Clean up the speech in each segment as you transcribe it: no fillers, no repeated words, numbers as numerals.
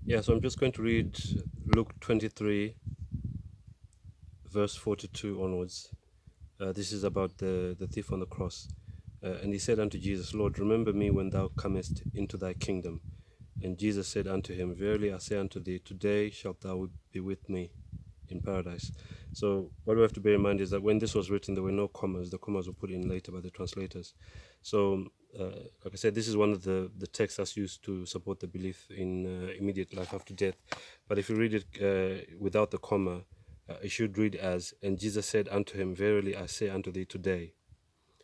Yeah, so I'm just going to read Luke 23, verse 42 onwards. This is about the thief on the cross. And he said unto Jesus, Lord, remember me when thou comest into thy kingdom. And Jesus said unto him, Verily I say unto thee, today shalt thou be with me in paradise. So what we have to bear in mind is that when this was written, there were no commas. The commas were put in later by the translators. So, like I said, this is one of the texts that's used to support the belief in immediate life after death. But if you read it without the comma, it should read as, And Jesus said unto him, Verily I say unto thee, today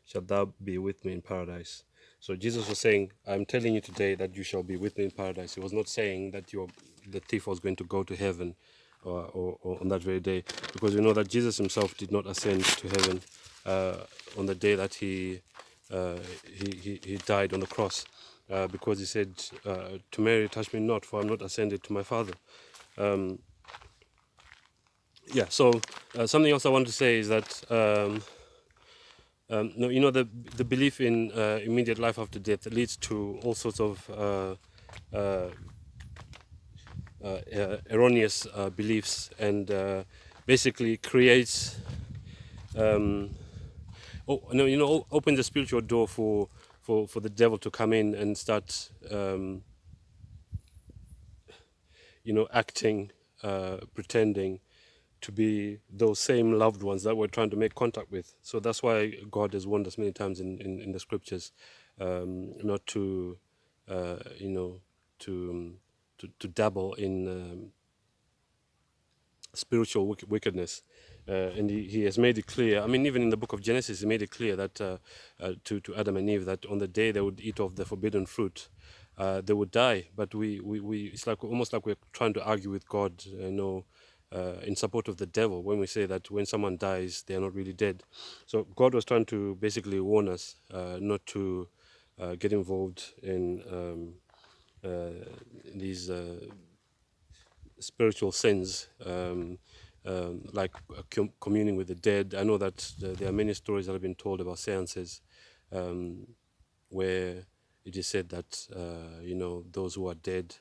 shalt thou be with me in paradise. So Jesus was saying, I'm telling you today that you shall be with me in paradise. He was not saying that the thief was going to go to heaven or on that very day, because we know that Jesus himself did not ascend to heaven on the day that he died on the cross, because he said to Mary, touch me not, for I'm not ascended to my Father. Yeah, so something else I want to say is that no, you know, the belief in immediate life after death leads to all sorts of erroneous beliefs, and basically creates no, you know, opens the spiritual door for the devil to come in and start you know, acting, pretending to be those same loved ones that we're trying to make contact with. So that's why God has warned us many times in the scriptures, not to, you know, to, to dabble in spiritual wickedness. And he has made it clear. I mean, even in the book of Genesis, he made it clear that to Adam and Eve, that on the day they would eat of the forbidden fruit, they would die. But we it's like almost like we're trying to argue with God, you know, in support of the devil, when we say that when someone dies, they are not really dead. So God was trying to basically warn us not to get involved in these spiritual sins, like communing with the dead. I know that there are many stories that have been told about seances, where it is said that you know, those who are dead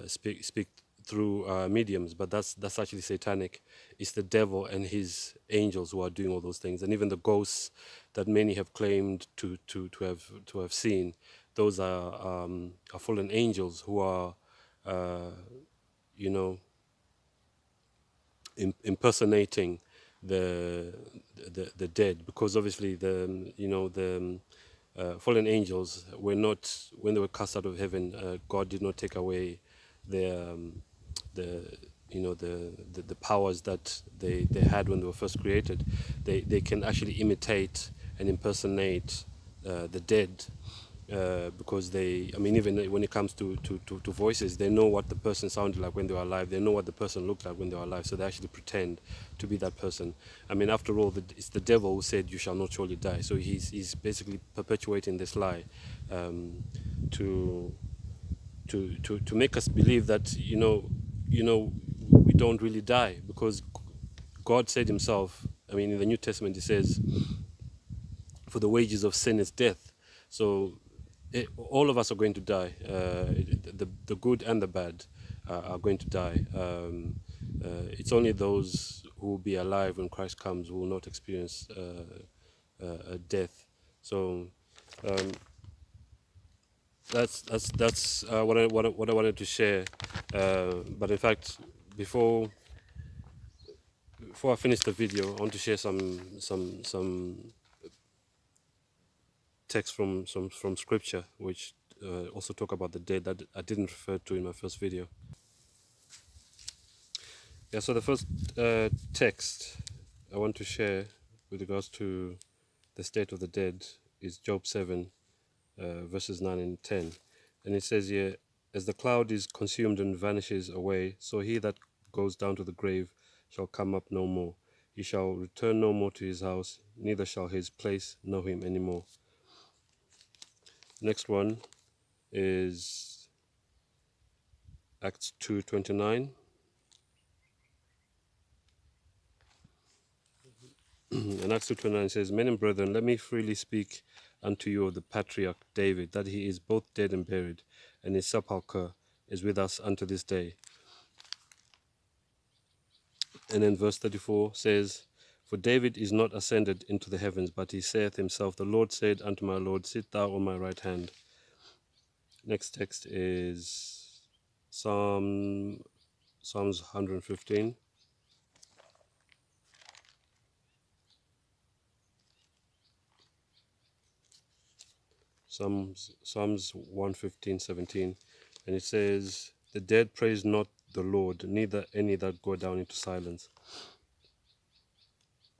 speak through mediums, but that's actually satanic. It's the devil and his angels who are doing all those things, and even the ghosts that many have claimed to have seen. Those are fallen angels who are, you know, impersonating the, the dead, because obviously the, you know, the fallen angels were not, when they were cast out of heaven, God did not take away their the, you know, the powers that they had when they were first created. They can actually imitate and impersonate the dead, because they, I mean, even when it comes to voices, they know what the person sounded like when they were alive. They know what the person looked like when they were alive, so they actually pretend to be that person. I mean, after all, it's the devil who said, "You shall not surely die." So he's basically perpetuating this lie, to to make us believe that, you know, we don't really die, because God said Himself. I mean, in the New Testament, He says, "For the wages of sin is death." So all of us are going to die. The good and the bad are going to die. It's only those who will be alive when Christ comes who will not experience death. So um, that's what I wanted to share. But in fact, before I finish the video, I want to share some text from scripture, which also talk about the dead, that I didn't refer to in my first video. Yeah, so the first text I want to share with regards to the state of the dead is Job 7, verses 9 and 10. And it says here, As the cloud is consumed and vanishes away, so he that goes down to the grave shall come up no more. He shall return no more to his house, neither shall his place know him any more. Next one is Acts 2:29. And Acts 2:29 says, Men and brethren, let me freely speak unto you of the patriarch David, that he is both dead and buried, and his sepulchre is with us unto this day. And then verse 34 says, For David is not ascended into the heavens, but he saith himself, The Lord said unto my Lord, Sit thou on my right hand. Next text is Psalms 115. Psalms 115, 17. And it says, The dead praise not the Lord, neither any that go down into silence.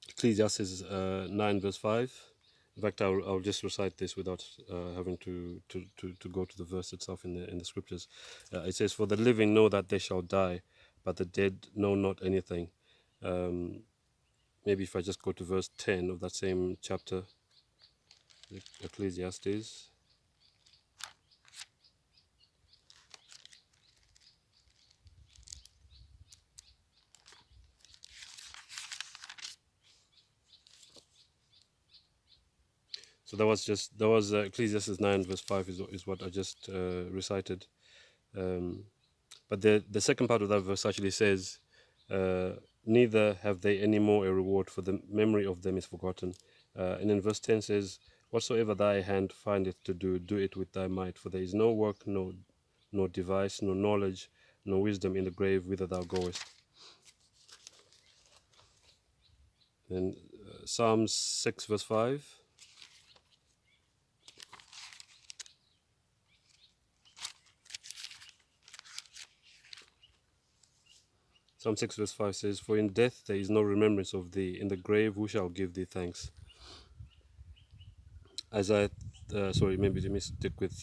Ecclesiastes 9 verse 5. In fact, I'll just recite this without having to go to the verse itself in the scriptures. It says, For the living know that they shall die, but the dead know not anything. Maybe if I just go to verse 10 of that same chapter, Ecclesiastes. So that was Ecclesiastes 9 verse 5 is what I just recited. But the second part of that verse actually says, neither have they any more a reward, for the memory of them is forgotten. And then verse 10 says, Whatsoever thy hand findeth to do, do it with thy might, for there is no work, no device, no knowledge, no wisdom in the grave whither thou goest. Then Psalms 6 verse 5. Psalm 6 verse 5 says, For in death there is no remembrance of thee, in the grave who shall give thee thanks? Maybe let me stick with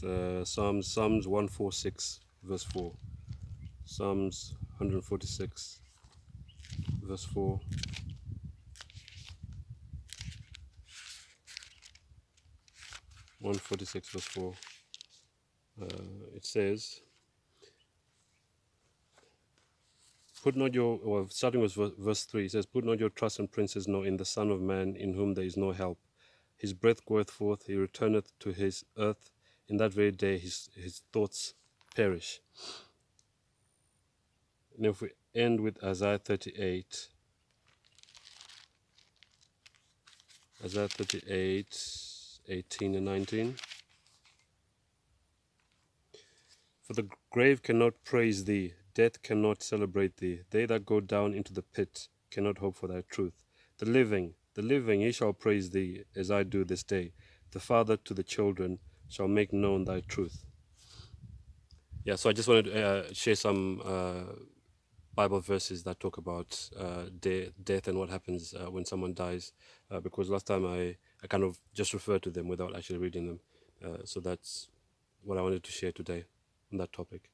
Psalms 146 verse 4. Psalms 146 verse 4. Verse 4. It says, Put not your, or starting with verse 3, it says, Put not your trust in princes, nor in the Son of Man, in whom there is no help. His breath goeth forth, he returneth to his earth. In that very day his thoughts perish. And if we end with Isaiah 38, Isaiah 38, 18 and 19. For the grave cannot praise thee, death cannot celebrate thee. They that go down into the pit cannot hope for thy truth. The living, he shall praise thee, as I do this day. The father to the children shall make known thy truth. Yeah, so I just wanted to share some Bible verses that talk about death and what happens when someone dies, because last time I kind of just referred to them without actually reading them. So that's what I wanted to share today on that topic.